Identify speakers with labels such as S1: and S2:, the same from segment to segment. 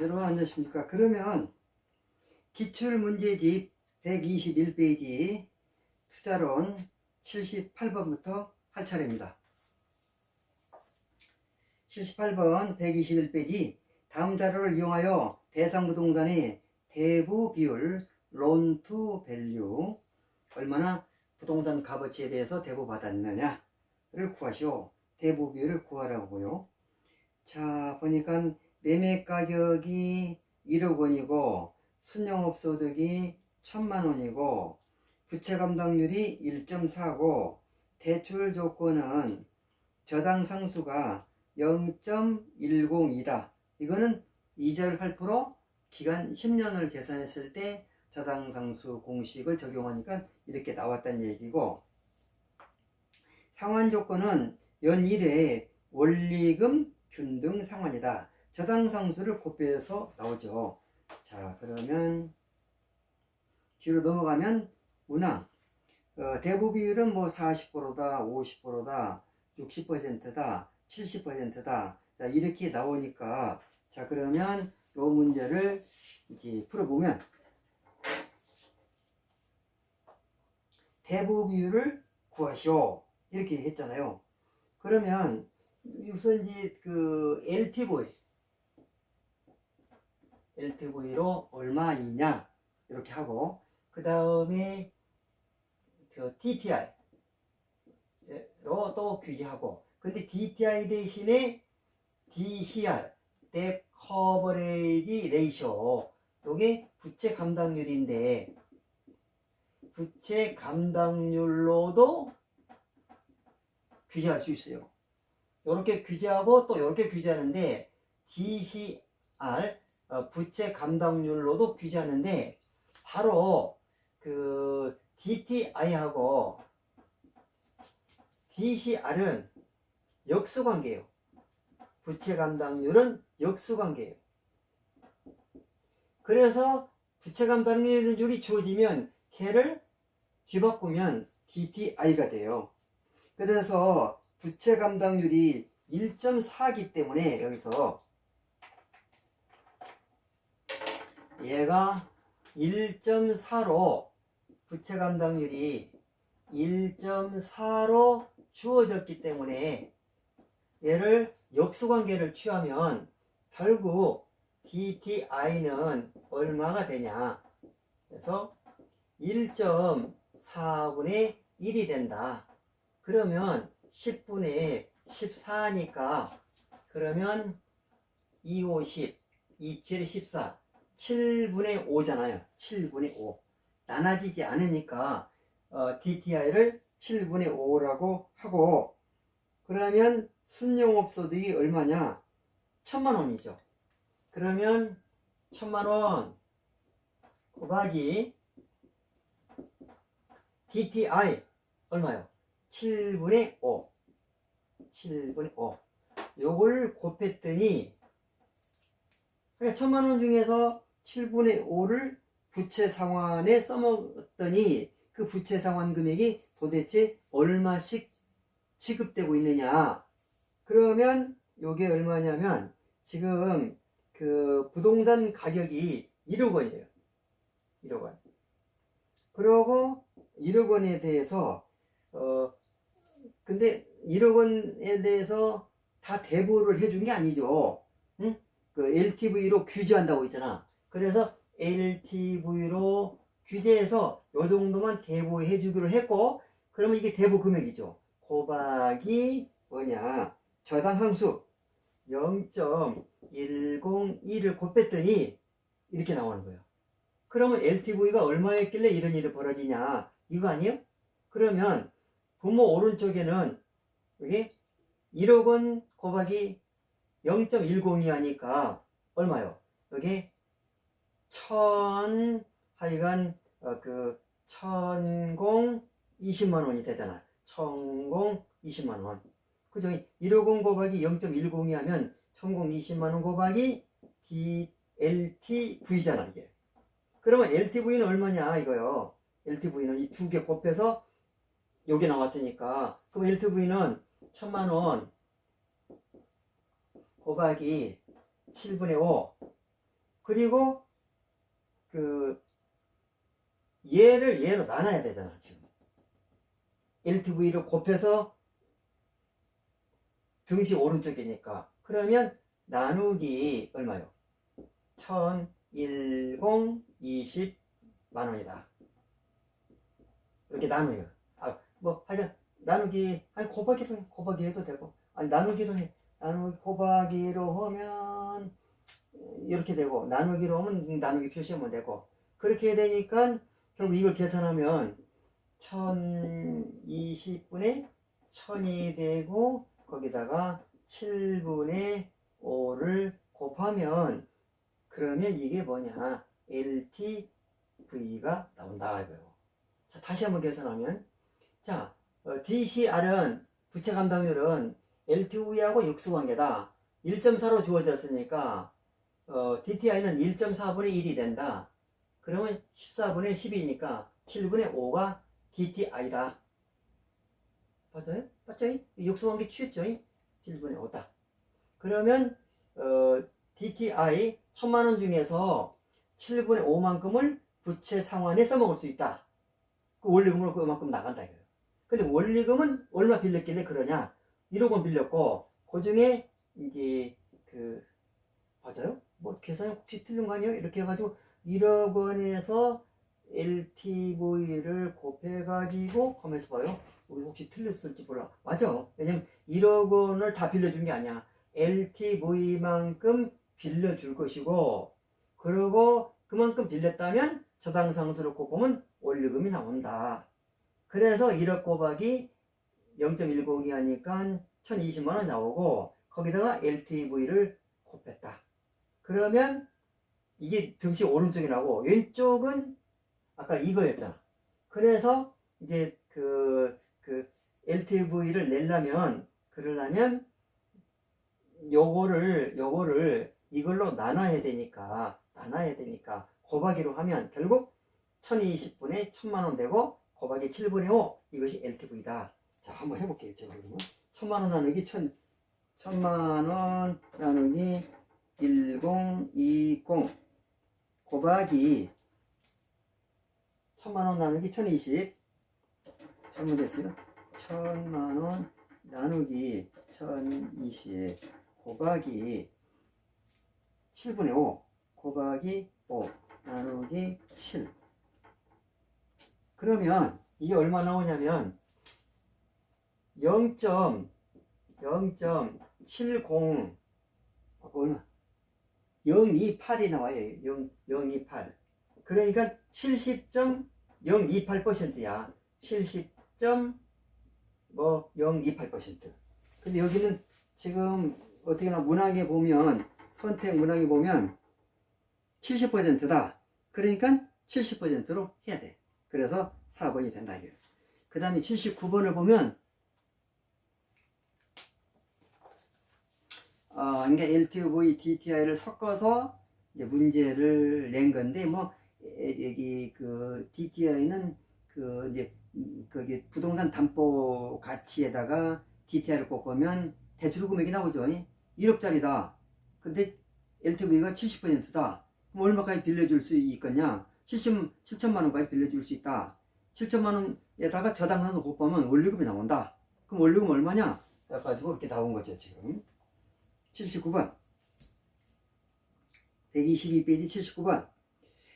S1: 여러분 안녕하십니까. 그러면 기출문제집 121페이지 투자론 78번부터 할 차례입니다. 78번 121페이지 다음 자료를 이용하여 대상부동산의 대부 비율 론 투 밸류 얼마나 부동산 값어치에 대해서 대부받았느냐를 구하시오. 대부 비율을 구하라고요. 자, 보니까 매매 가격이 1억 원이고 순영업소득이 1,000만 원이고 부채 감당률이 1.4고 대출 조건은 저당 상수가 0.102다. 이거는 이자율 8%, 기간 10년을 계산했을 때 저당 상수 공식을 적용하니까 이렇게 나왔다는 얘기고, 상환 조건은 연 1회 원리금 균등 상환이다. 저당 상수를 곱해서 나오죠. 자, 그러면 뒤로 넘어가면 운항 대부 비율은 뭐 40%다, 50%다, 60%다, 70%다. 자, 이렇게 나오니까, 자, 그러면 이 문제를 이제 풀어보면 대부 비율을 구하시오. 이렇게 했잖아요. 그러면 우선 이제 그 LTV로 얼마이냐 이렇게 하고, 그 다음에 저 DTI로 또 규제하고, 근데 DTI 대신에 DCR Debt Coverage Ratio, 요게 부채 감당률인데 부채 감당률로도 규제할 수 있어요. 이렇게 규제하고 또 이렇게 규제하는데, DCR 부채 감당률로도 규제하는데, 바로 그 DTI하고 DCR은 역수관계예요. 부채 감당률은 역수관계예요. 그래서 부채 감당률이 주어지면 걔를 뒤바꾸면 DTI가 돼요. 그래서 부채 감당률이 1.4기 때문에 여기서 얘가 1.4로 부채 감당률이 1.4로 주어졌기 때문에 얘를 역수관계를 취하면 결국 DTI는 얼마가 되냐, 그래서 1.4분의 1이 된다. 그러면 10분의 14니까 그러면 2, 5, 10, 2, 7, 14, 7분의 5잖아요. 7분의 5. 나눠지지 않으니까 DTI를 7분의 5라고 하고, 그러면 순영업소득이 얼마냐? 1,000만 원이죠. 그러면 1,000만 원 곱하기 DTI 얼마요? 7분의 5. 7분의 5. 요걸 곱했더니, 그러니까 1,000만 원 중에서 7분의 5를 부채 상환에 써먹었더니 그 부채 상환 금액이 도대체 얼마씩 지급되고 있느냐. 그러면 요게 얼마냐면, 지금 그 부동산 가격이 1억 원이에요. 1억 원. 그러고 1억 원에 대해서 근데 1억 원에 대해서 다 대부를 해준 게 아니죠. 응? 그 LTV로 규제한다고 했잖아. 그래서 LTV로 규제해서 요 정도만 대부해 주기로 했고, 그러면 이게 대부 금액이죠. 곱하기 뭐냐, 저당 상수 0.102를 곱했더니 이렇게 나오는 거예요. 그러면 LTV가 얼마였길래 이런 일이 벌어지냐, 이거 아니에요? 그러면 부모 오른쪽에는 여기 1억 원 곱하기 0.102 하니까 얼마요? 여기 1,000, 하여간 1,020만 원이 되잖아. 1,020만 원. 그죠? 1억 원 곱하기 0.102 하면 1,020만 원 곱하기 LTV잖아, 이게. 그러면 LTV는 얼마냐, 이거요. LTV는 이 두 개 곱해서 여기 나왔으니까, 그럼 LTV는 1,000만 원 곱하기 7분의 5 그리고 얘를 얘로 나눠야 되잖아. 지금 LTV를 곱해서 등식 오른쪽이니까. 그러면 나누기 얼마요? 20 만원이다. 이렇게 나누요. 하여간 나누기, 곱하기 해도 되고, 나누기로 해. 곱하기로 하면 이렇게 되고, 나누기로 하면 나누기 표시하면 되고, 그렇게 되니까 결국 이걸 계산하면 1020분의 1000이 되고, 거기다가 7분의 5를 곱하면, 그러면 이게 뭐냐? LTV가 나온다 이거예요. 자, 다시 한번 계산하면, 자, DCR은 부채 감당률은 LTV하고 역수관계다. 1.4로 주어졌으니까 DTI는 1.4분의 1이 된다. 그러면 14분의 10이니까 7분의 5가 DTI다. 맞아요? 맞죠? 역수관계 취했죠? 7분의 5다. 그러면 DTI 1000만원 중에서 7분의 5만큼을 부채 상환에 써먹을 수 있다. 그 원리금으로 그만큼 나간다 이거예요. 근데 원리금은 얼마 빌렸길래 그러냐? 1억 원 빌렸고, 그 중에 이제 맞아요? 계산이 혹시 틀린 거 아니에요? 이렇게 해가지고 1억 원에서 LTV를 곱해가지고 가면서 봐요. 우리 혹시 틀렸을지 몰라. 맞아. 왜냐면 1억 원을 다 빌려준 게 아니야. LTV만큼 빌려줄 것이고, 그리고 그만큼 빌렸다면 저당상수를 곱하면 원리금이 나온다. 그래서 1억 곱하기 0.102 하니까 1020만원 나오고, 거기다가 LTV를 곱했다. 그러면 이게 등식 오른쪽이라고, 왼쪽은 아까 이거였잖아. 그래서 이제 LTV를 그러려면 요거를 이걸로 나눠야 되니까 곱하기로 하면 결국 1020분의 1000만원 되고, 곱하기 7분의 5, 이것이 LTV다. 자, 한번 해볼게요. 제가 그러면 1000만원 나누기 1000만원 나누기 1020 곱하기 1000만원 나누기 1020, 잘못했어요. 1000만원 나누기 1020 곱하기 7분의 5 곱하기 5 나누기 7. 그러면 이게 얼마 나오냐면 0.070 얼마? 028이 나와요. 028. 그러니까 70.028%야. 70.028%. 근데 여기는 지금 어떻게나 문항에 보면, 선택 문항에 보면 70%다. 그러니까 70%로 해야 돼. 그래서 4번이 된다. 그 다음에 79번을 보면, 그러니까 LTV, DTI를 섞어서 이제 문제를 낸 건데, 여기 DTI는 이제 거기 부동산 담보 가치에다가 DTI를 곱하면 대출 금액이 나오죠. 1억짜리다. 근데 LTV가 70%다. 그럼 얼마까지 빌려줄 수 있겠냐? 7천만원까지 빌려줄 수 있다. 7천만원에다가 저당산도 곱하면 원리금이 나온다. 그럼 원리금 얼마냐? 그래가지고 이렇게 나온 거죠, 지금. 79번. 122페이지 79번.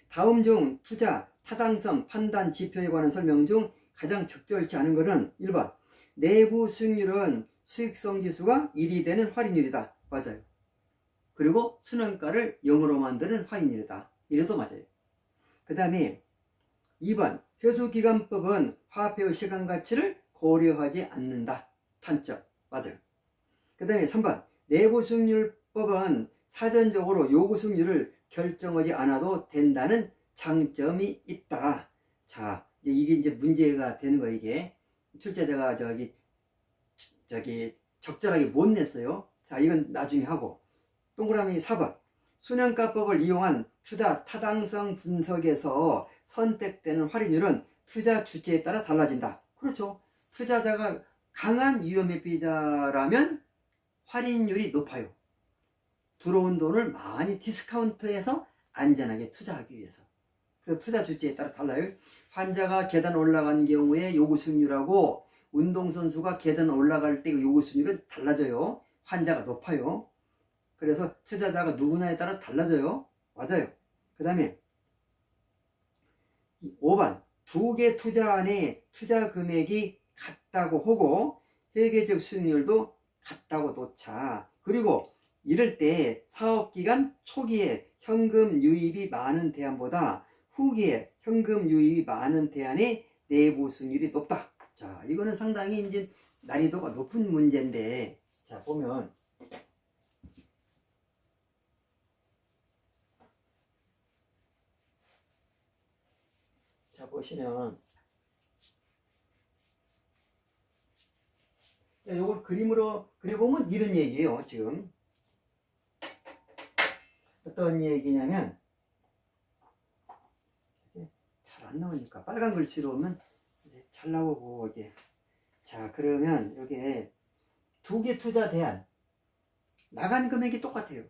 S1: 다음 중 투자, 타당성, 판단, 지표에 관한 설명 중 가장 적절치 않은 것은 1번. 내부 수익률은 수익성 지수가 1이 되는 할인율이다. 맞아요. 그리고 순환가를 0으로 만드는 할인율이다. 이래도 맞아요. 그 다음에 2번. 회수기간법은 화폐의 시간가치를 고려하지 않는다. 단점. 맞아요. 그 다음에 3번. 내부 수익률법은 사전적으로 요구 수익률을 결정하지 않아도 된다는 장점이 있다. 자, 이게 이제 문제가 되는 거예요. 이게 출제자가 적절하게 못 냈어요. 자, 이건 나중에 하고. 동그라미 4번. 순환가법을 이용한 투자 타당성 분석에서 선택되는 할인율은 투자 주체에 따라 달라진다. 그렇죠. 투자자가 강한 위험회피자라면 할인율이 높아요. 들어온 돈을 많이 디스카운트해서 안전하게 투자하기 위해서. 그래서 투자 주체에 따라 달라요. 환자가 계단 올라가는 경우에 요구 수익률하고 운동선수가 계단 올라갈 때 요구 수익률은 달라져요. 환자가 높아요. 그래서 투자자가 누구냐에 따라 달라져요. 맞아요. 그 다음에 5번 두 개 투자 안에 투자 금액이 같다고 하고 회계적 수익률도 같다고 놓자. 그리고 이럴 때 사업기간 초기에 현금 유입이 많은 대안보다 후기에 현금 유입이 많은 대안의 내부 수익률이 높다. 자, 이거는 상당히 이제 난이도가 높은 문제인데, 자, 보면, 자, 보시면, 이걸 그림으로 그려보면 이런 얘기예요, 지금. 어떤 얘기냐면, 잘 안 나오니까 빨간 글씨로 오면 이제 잘 나오고, 이게. 자, 그러면 여기에 두 개 투자 대안. 나간 금액이 똑같아요.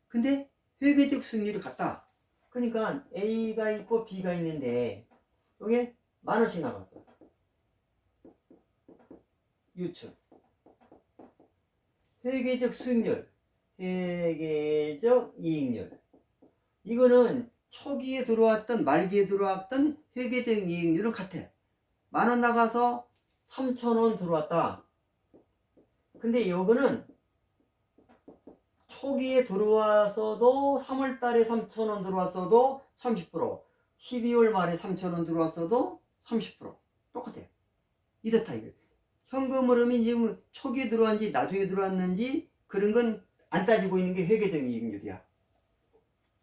S1: 근데 회계적 수익률이 같다. 그러니까 A가 있고 B가 있는데, 여기에 10,000원씩 나갔어. 유출. 회계적 수익률, 회계적 이익률. 이거는 초기에 들어왔던 말기에 들어왔던 회계적 이익률은 같아. 10,000원 나가서 3,000원 들어왔다. 근데 이거는 초기에 들어와서도 3월달에 3,000원 들어왔어도 30%, 12월 말에 3,000원 들어왔어도 30% 똑같아. 이렇다 이거. 현금 흐름이 지금 초기에 들어왔는지 나중에 들어왔는지 그런 건 안 따지고 있는 게 회계적 이익률이야.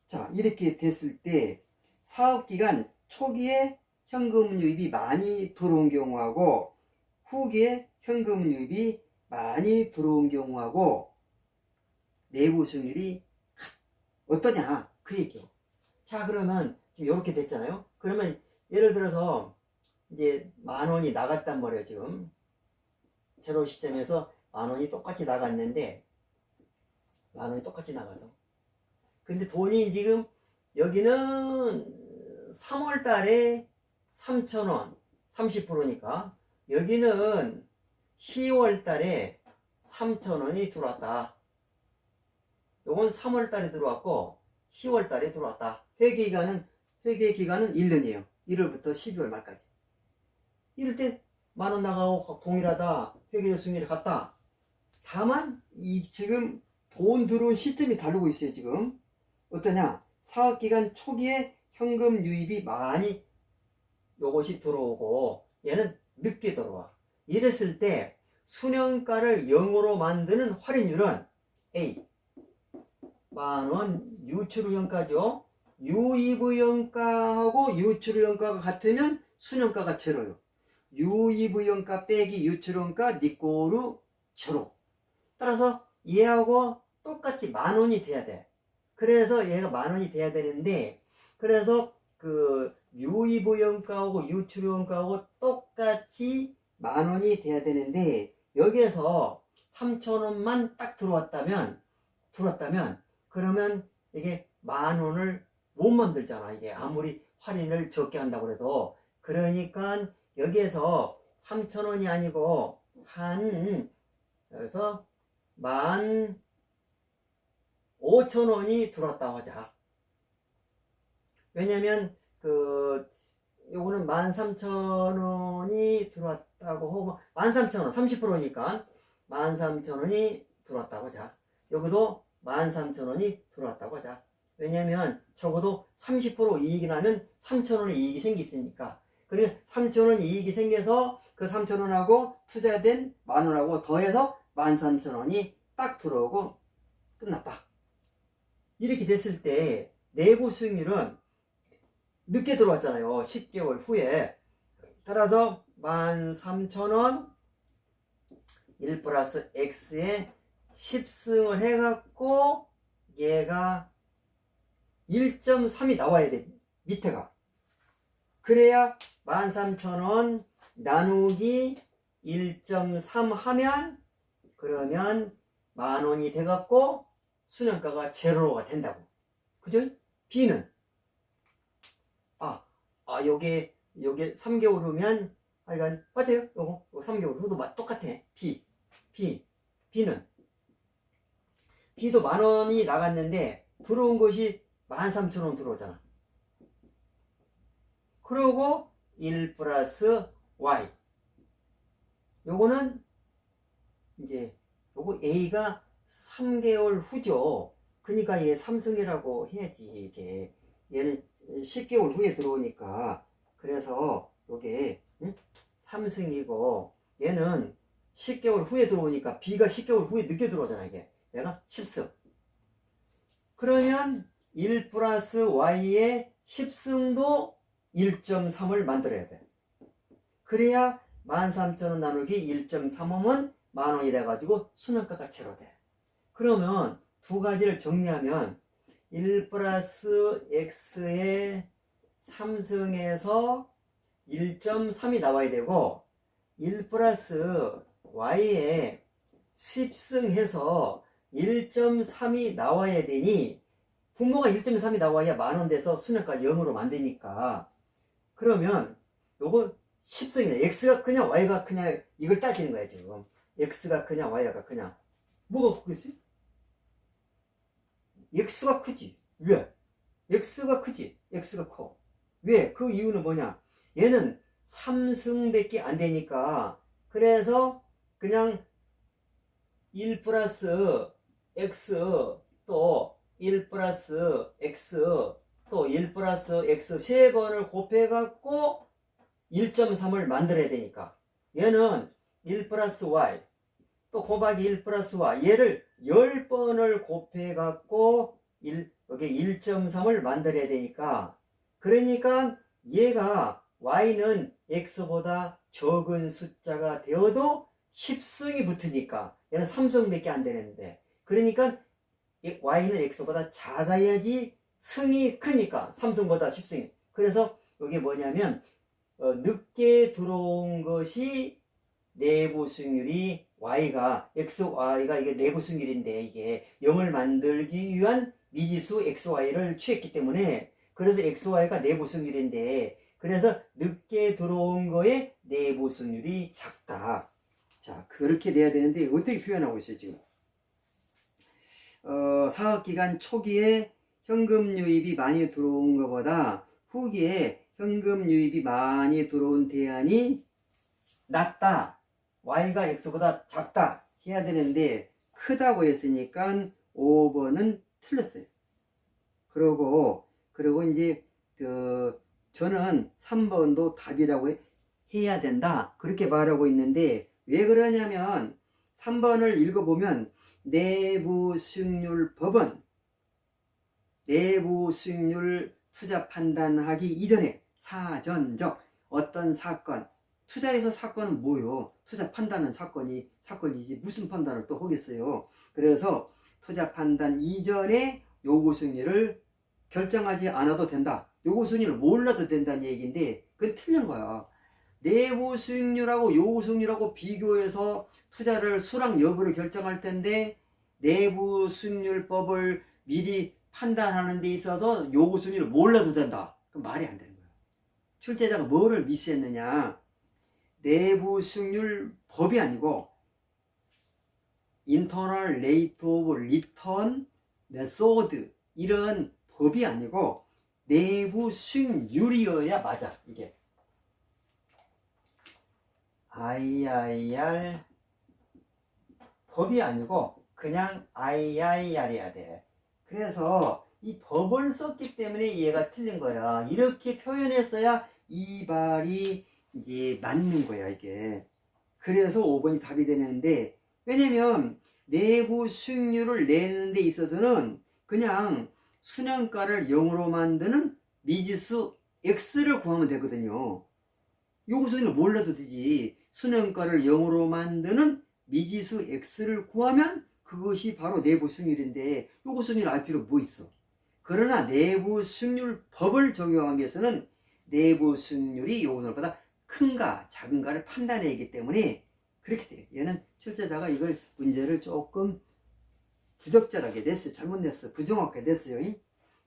S1: 자, 이렇게 됐을 때 사업기간 초기에 현금 유입이 많이 들어온 경우하고 후기에 현금 유입이 많이 들어온 경우하고 내부 수익률이 어떠냐 그 얘기요. 자, 그러면 지금 이렇게 됐잖아요. 그러면 예를 들어서 이제 10,000원이 나갔단 말이에요. 지금 제로 시점에서 10,000원이 똑같이 나갔는데 10,000원이 똑같이 나가서 근데 돈이 지금 여기는 3월 달에 3,000원 30%니까 여기는 10월 달에 3,000원이 들어왔다. 요건 3월 달에 들어왔고 10월 달에 들어왔다. 회계 기간은 1년이에요. 1월부터 12월 말까지. 이럴 때 10,000원 나가고 동일하다. 회계적 수익률이 같다. 다만 이 지금 돈 들어온 시점이 다르고 있어요. 지금 어떠냐? 사업기간 초기에 현금 유입이 많이 요것이 들어오고 얘는 늦게 들어와. 이랬을 때 순현가를 0으로 만드는 할인율은 A 10,000원 유출후현가죠. 유입후현가하고 유출후현가가 같으면 순현가가 제로요. 유입후현가 빼기 유출후현가 니꼬르 제로. 따라서 얘하고 똑같이 10,000원이 돼야 돼. 그래서 얘가 10,000원이 돼야 되는데 그래서 그 유입후현가하고 유출후현가하고 똑같이 10,000원이 돼야 되는데 여기에서 3,000원만 딱 들어왔다면 그러면 이게 10,000원을 못 만들잖아. 이게 아무리 할인을 적게 한다고 해도. 그러니까 여기에서 3,000원이 아니고 여기서 15,000원이 들어왔다고 하자. 왜냐면 요거는 13,000원이 들어왔다고 하고 13,000원 30%니까 13,000원이 들어왔다고 하자. 여기도 13,000원이 들어왔다고 하자. 왜냐면 적어도 30% 이익이 나면 3,000원의 이익이 생길 테니까. 그러니까 3,000원 이익이 생겨서 그 3,000원하고 투자된 10,000원하고 더해서 13,000원이 딱 들어오고 끝났다. 이렇게 됐을 때 내부 수익률은 늦게 들어왔잖아요. 10개월 후에. 따라서 13,000원 1 플러스 X에 10승을 해갖고 얘가 1.3이 나와야 돼. 밑에가. 그래야 13,000원 나누기 1.3 하면 그러면 10,000원이 돼갖고 순현가가 제로가 된다고. 그죠? B는 요게 3개월 후면 하여간 맞아요. 요거 3개월 후도 똑같아. B는 B도 10,000원이 나갔는데 들어온 것이 13,000원 들어오잖아. 그러고 1 플러스 Y 요거는 이제 요거 A가 3개월 후죠. 그러니까 얘 삼성이라고 해야지. 이게 얘는 10개월 후에 들어오니까 그래서 요게 삼성이고 얘는 10개월 후에 들어오니까 B가 10개월 후에 늦게 들어오잖아. 이게 얘가 10승. 그러면 1 플러스 Y의 10승도 1.3을 만들어야 돼. 그래야 13,000원 나누기 1.3하면 10,000원이 돼가지고 순환가가 제로 돼. 그러면 두 가지를 정리하면 1 플러스 X의 3승에서 1.3이 나와야 되고 1 플러스 Y의 10승 해서 1.3이 나와야 되니 분모가 1.3이 나와야 10,000원 돼서 순환가 0으로 만드니까 그러면 요거 10승이네. X가 그냥 Y가 그냥 이걸 따지는 거야 지금. X가 그냥 Y가 그냥 뭐가 크겠어요? X가 크지. 왜? X가 크지. X가 커. 왜? 그 이유는 뭐냐? 얘는 3승밖에 안 되니까 그래서 그냥 1 플러스 X 또 1 플러스 X 또 1 플러스 X 세 번을 곱해갖고 1.3을 만들어야 되니까 얘는 1 플러스 Y 또 곱하기 1 플러스 Y 얘를 10번을 곱해갖고 여기 1.3을 만들어야 되니까 그러니까 얘가 Y는 X보다 적은 숫자가 되어도 10승이 붙으니까 얘는 3승밖에 안 되는데 그러니까 Y는 X보다 작아야지 승이 크니까 3승보다 10승이 그래서 이게 뭐냐면 늦게 들어온 것이 내부 승률이 Y가 XY가 이게 내부 승률인데 이게 0을 만들기 위한 미지수 XY를 취했기 때문에 그래서 XY가 내부 승률인데 그래서 늦게 들어온 거에 내부 승률이 작다. 자 그렇게 돼야 되는데 어떻게 표현하고 있어요 지금? 사업기간 초기에 현금 유입이 많이 들어온 것보다 후기에 현금 유입이 많이 들어온 대안이 낮다. Y가 X보다 작다. 해야 되는데 크다고 했으니까 5번은 틀렸어요. 그리고 이제 저는 3번도 답이라고 해야 된다. 그렇게 말하고 있는데 왜 그러냐면 3번을 읽어보면 내부 수익률 법은 내부 수익률 투자 판단하기 이전에 사전적 어떤 사건 투자에서 사건은 뭐요? 투자 판단은 사건이지 무슨 판단을 또 하겠어요. 그래서 투자 판단 이전에 요구 수익률을 결정하지 않아도 된다. 요구 수익률을 몰라도 된다는 얘기인데 그건 틀린 거야. 내부 수익률하고 요구 수익률하고 비교해서 투자를 수락 여부를 결정할 텐데 내부 수익률법을 미리 판단하는 데 있어서 요구 수익률을 몰라도 된다. 그럼 말이 안 되는 거야. 출제자가 뭐를 미스했느냐? 내부 수익률 법이 아니고 Internal Rate of Return Method 이런 법이 아니고 내부 수익률이어야 맞아. 이게 IIR 법이 아니고 그냥 IIR이야 돼. 그래서 이 법을 썼기 때문에 얘가 틀린 거야. 이렇게 표현했어야 이 말이 이제 맞는 거야 이게. 그래서 5번이 답이 되는데 왜냐면 내부 수익률을 내는 데 있어서는 그냥 순환가를 0으로 만드는 미지수 X를 구하면 되거든요. 요구 수익률을 몰라도 되지. 순환가를 0으로 만드는 미지수 X를 구하면 그것이 바로 내부 수익률인데 요구 수익률 알 필요 뭐 있어. 그러나 내부 수익률 법을 적용하기 위해서는 내부 수익률이 요구 수익률보다 큰가 작은가를 판단해야 하기 때문에 그렇게 돼요. 얘는 출제자가 이걸 문제를 조금 부적절하게 냈어요. 잘못 냈어요. 부정확하게 냈어요.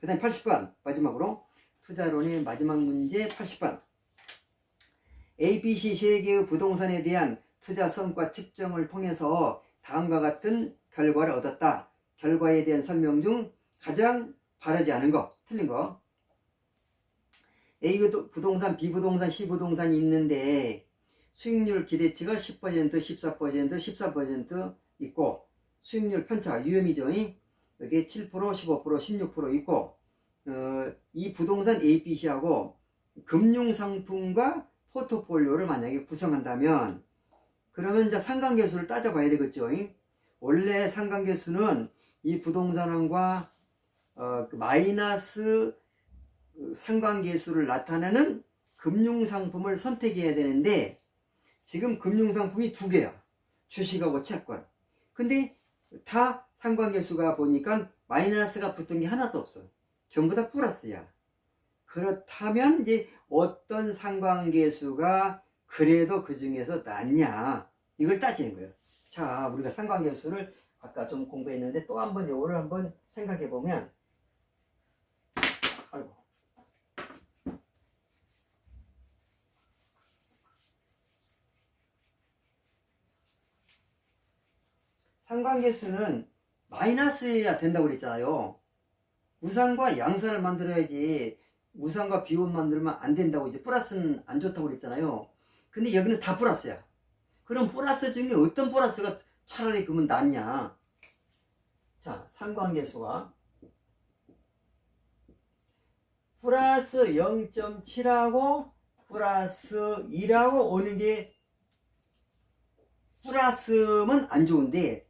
S1: 그 다음에 80번 마지막으로 투자론의 마지막 문제 80번. ABC 세 개의 부동산에 대한 투자 성과 측정을 통해서 다음과 같은 결과를 얻었다. 결과에 대한 설명 중 가장 바르지 않은 거, 틀린 거. A 부동산, B 부동산, C 부동산이 있는데 수익률 기대치가 10%, 14%, 14% 있고 수익률 편차, 위험이죠. 여기 7%, 15%, 16% 있고 이 부동산 A, B, C하고 금융상품과 포트폴리오를 만약에 구성한다면 그러면 이제 상관계수를 따져봐야 되겠죠. 원래 상관계수는 이 부동산과 그 마이너스 상관계수를 나타내는 금융상품을 선택해야 되는데 지금 금융상품이 두 개야. 주식하고 채권. 근데 다 상관계수가 보니까 마이너스가 붙은 게 하나도 없어. 전부 다 플러스야. 그렇다면 이제 어떤 상관계수가 그래도 그 중에서 낫냐 이걸 따지는 거예요. 자, 우리가 상관계수를 아까 좀 공부했는데 또 한번 이거를 한번 생각해 보면, 아이고, 상관계수는 마이너스여야 된다고 그랬잖아요. 우상과 양산을 만들어야지 우상과 비원 만들면 안 된다고, 이제 플러스는 안 좋다고 그랬잖아요. 근데 여기는 다 플러스야. 그럼 플러스 중에 어떤 플러스가 차라리 그러면 낫냐? 자, 상관계수가 플러스 0.7하고 플러스 2라고 오는 게 플러스면 안 좋은데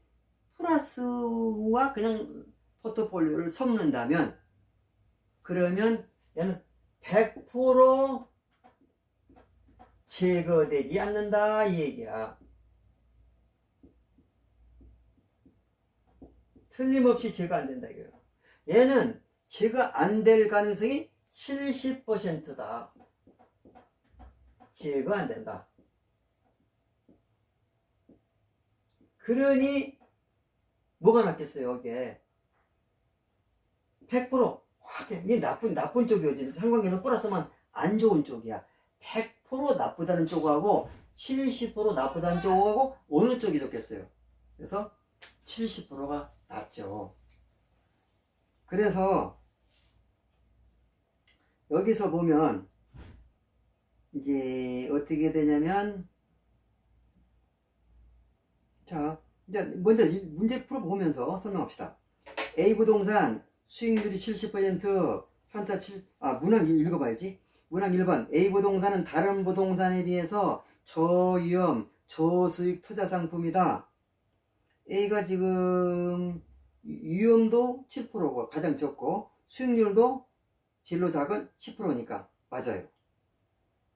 S1: 플러스와 그냥 포트폴리오를 섞는다면 그러면 얘는 100% 제거되지 않는다 이 얘기야. 틀림없이 제거 안 된다 이거야. 얘는 제거 안 될 가능성이 70%다. 제거 안 된다. 그러니 뭐가 낫겠어요 이게. 100% 확 이게 나쁜 쪽이지. 상관계수 플러스만 안 좋은 쪽이야. 100% 나쁘다는 쪽하고 70% 나쁘다는 쪽하고 어느 쪽이 좋겠어요? 그래서 70%가 낫죠. 그래서 여기서 보면 이제 어떻게 되냐면, 자 이제 먼저 문제 풀어보면서 설명합시다. A 부동산 수익률이 70%, 편차 7, 문항 읽어봐야지. 문항 1번. A 부동산은 다른 부동산에 비해서 저위험, 저수익 투자 상품이다. A가 지금 위험도 7%고 가장 적고 수익률도 진로 작은 10%니까 맞아요.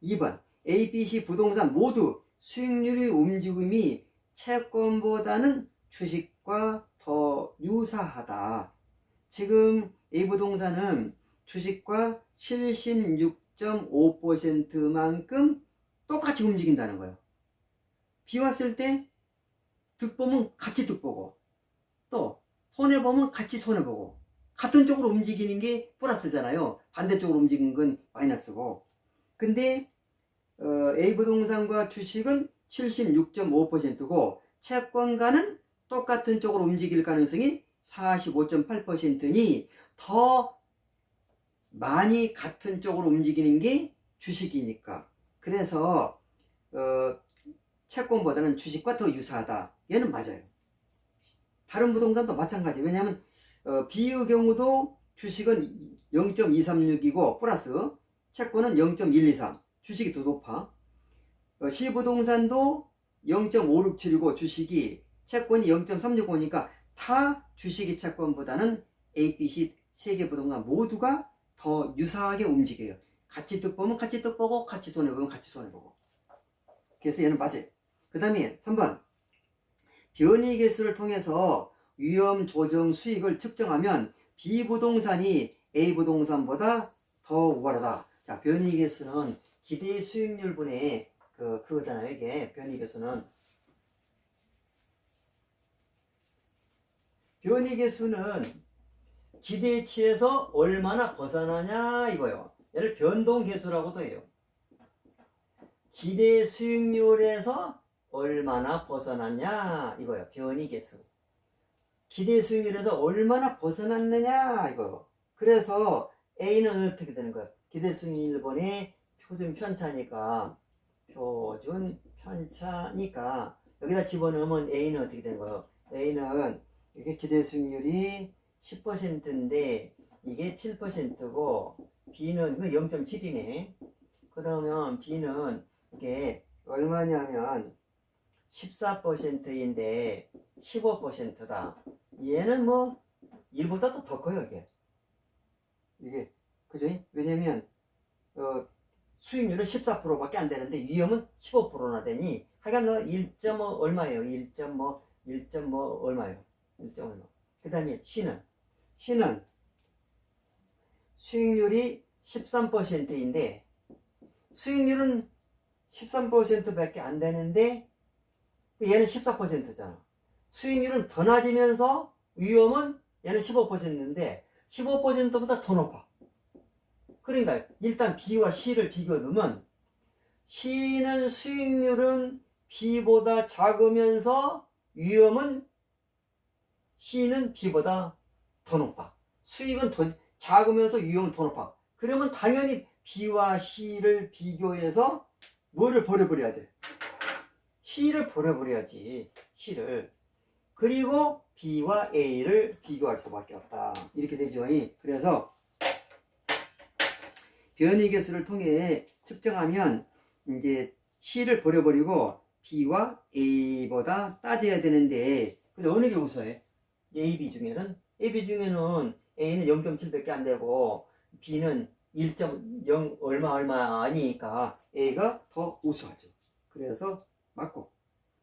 S1: 2번. A, B, C 부동산 모두 수익률의 움직임이 채권보다는 주식과 더 유사하다. 지금 A 부동산은 주식과 76.5%만큼 똑같이 움직인다는 거예요. 비왔을 때 득보면 같이 득보고 또 손해보면 같이 손해보고 같은 쪽으로 움직이는 게 플러스잖아요. 반대쪽으로 움직이는 건 마이너스고. 근데 A 부동산과 주식은 76.5%고 채권과는 똑같은 쪽으로 움직일 가능성이 45.8%니 더 많이 같은 쪽으로 움직이는 게 주식이니까. 그래서 채권보다는 주식과 더 유사하다. 얘는 맞아요. 다른 부동산도 마찬가지. 왜냐하면 B의 경우도 주식은 0.236이고 플러스 채권은 0.123. 주식이 더 높아. C 부동산도 0.567이고 주식이, 채권이 0.365니까 다 주식이 채권보다는 A, B, C 세 개 부동산 모두가 더 유사하게 움직여요. 같이 득보면 같이 득보고 같이 손해보면 같이 손해보고. 그래서 얘는 맞아요. 그 다음에 3번. 변이계수를 통해서 위험 조정 수익을 측정하면 B 부동산이 A 부동산보다 더 우월하다. 자, 변이계수는 기대 수익률분의 그거잖아요. 이게 변이계수는. 변이계수는 기대치에서 얼마나 벗어나냐 이거요. 얘를 변동계수라고도 해요. 기대 수익률에서 얼마나 벗어났냐 이거요. 변이계수. 기대 수익률에서 얼마나 벗어났느냐 이거. 그래서 A는 어떻게 되는 거예요? 기대 수익률 1번이 표준 편차니까 여기다 집어넣으면 A는 어떻게 되는 거예요? A는 이게 기대 수익률이 10%인데 이게 7%고 B는 0.7이네. 그러면 B는 이게 얼마냐면 14%인데 15%다. 얘는 뭐 1보다 더 커요 이게. 그죠? 왜냐면 수익률은 14%밖에 안 되는데 위험은 15%나 되니 하여간 1.5 얼마예요? 1.5 얼마예요? 1. 얼마. 그 다음에 C는 수익률이 13%인데 수익률은 13%밖에 안 되는데 얘는 14%잖아. 수익률은 더 낮으면서 위험은 얘는 15%인데 15%보다 더 높아. 그러니까 일단 B와 C를 비교해 보면 C는 수익률은 B보다 작으면서 위험은 C는 B보다 더 높아. 수익은 더 작으면서 위험은 더 높아. 그러면 당연히 B와 C를 비교해서 뭐를 버려버려야 돼? C를 버려버려야지. C를. 그리고 B와 A를 비교할 수밖에 없다. 이렇게 되죠. 그래서 변이계수를 통해 측정하면 이제 C를 버려버리고 B와 A보다 따져야 되는데 근데 어느 게 우수해? A, B 중에는 A는 0.7밖에 안 되고 B는 1.0 얼마 아니니까 A가 더 우수하죠. 그래서 맞고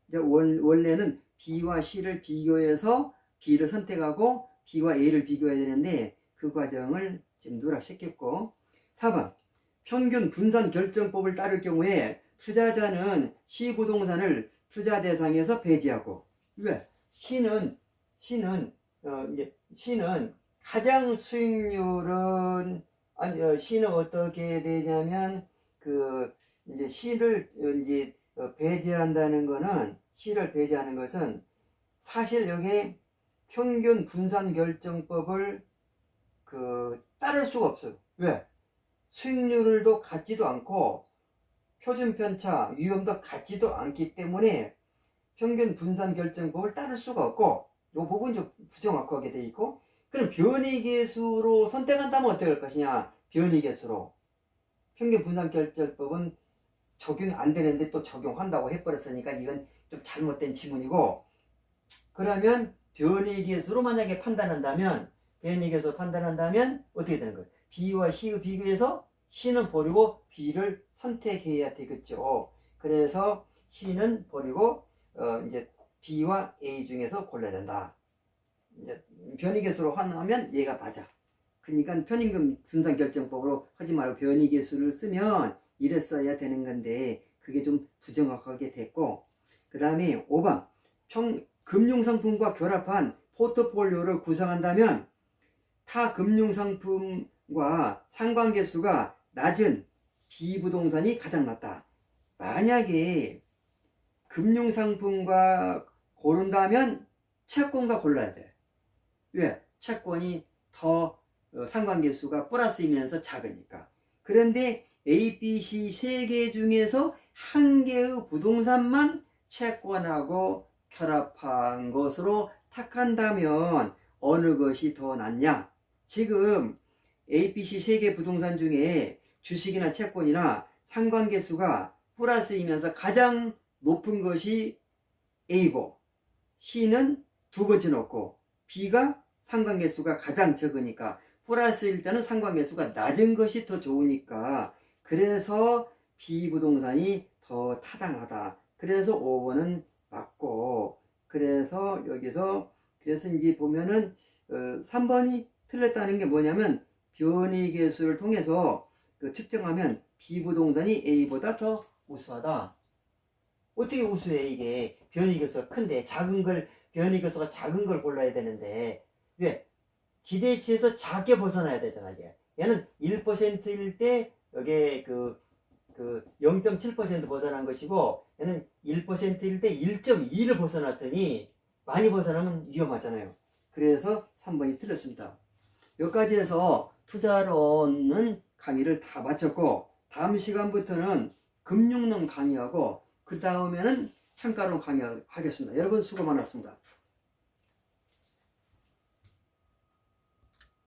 S1: 이제 원래는 B와 C를 비교해서 B를 선택하고 B와 A를 비교해야 되는데 그 과정을 지금 누락시켰고 4번 평균 분산 결정법을 따를 경우에 투자자는 C 부동산을 투자 대상에서 배제하고 왜? C는 가장 수익률은 C는 어떻게 되냐면 이제 C를 이제 배제한다는 거는 C를 배제하는 것은 사실 여기 평균 분산 결정법을 따를 수가 없어요. 왜? 수익률도 같지도 않고 표준 편차 위험도 같지도 않기 때문에 평균 분산 결정법을 따를 수가 없고 이 부분 좀 부정확하게 돼 있고 그럼 변이계수로 선택한다면 어떻게 할 것이냐? 변이계수로 평균 분산 결정법은 적용이 안 되는데 또 적용한다고 해버렸으니까 이건 좀 잘못된 지문이고 그러면 변이계수로 만약에 판단한다면 어떻게 되는 거예요? B와 C의 비교해서 C는 버리고 B를 선택해야 되겠죠. 그래서 C는 버리고 이제 B와 A 중에서 골라야 된다. 이제 변이계수로 하면 얘가 맞아. 그러니까 편익금 분산 결정법으로 하지 말고 변이계수를 쓰면 이랬어야 되는 건데 그게 좀 부정확하게 됐고 그 다음에 5번 금융상품과 결합한 포트폴리오를 구성한다면 타 금융상품과 상관계수가 낮은 B부동산이 가장 낫다. 만약에 금융상품과 고른다면 채권과 골라야 돼. 왜? 채권이 더 상관계수가 플러스이면서 작으니까. 그런데 A, B, C 세 개 중에서 한 개의 부동산만 채권하고 결합한 것으로 택한다면 어느 것이 더 낫냐? 지금 A, B, C 세 개 부동산 중에 주식이나 채권이나 상관계수가 플러스이면서 가장 높은 것이 A고 C는 두 번째 높고 B가 상관계수가 가장 적으니까 플러스일 때는 상관계수가 낮은 것이 더 좋으니까 그래서 B 부동산이 더 타당하다. 그래서 5번은 맞고 그래서 여기서 그래서 이제 보면은 3번이 틀렸다는 게 뭐냐면 변이계수를 통해서 측정하면 B 부동산이 A보다 더 우수하다. 어떻게 우수해 이게 변이계수가 큰데 변이계수가 작은 걸 골라야 되는데 왜? 기대치에서 작게 벗어나야 되잖아, 이게. 얘는 1%일 때, 여기에 그 0.7% 벗어난 것이고, 얘는 1%일 때 1.2를 벗어났더니, 많이 벗어나면 위험하잖아요. 그래서 3번이 틀렸습니다. 여기까지 해서 투자론은 강의를 다 마쳤고, 다음 시간부터는 금융론 강의하고, 그 다음에는 평가론 강의하겠습니다. 여러분 수고 많았습니다.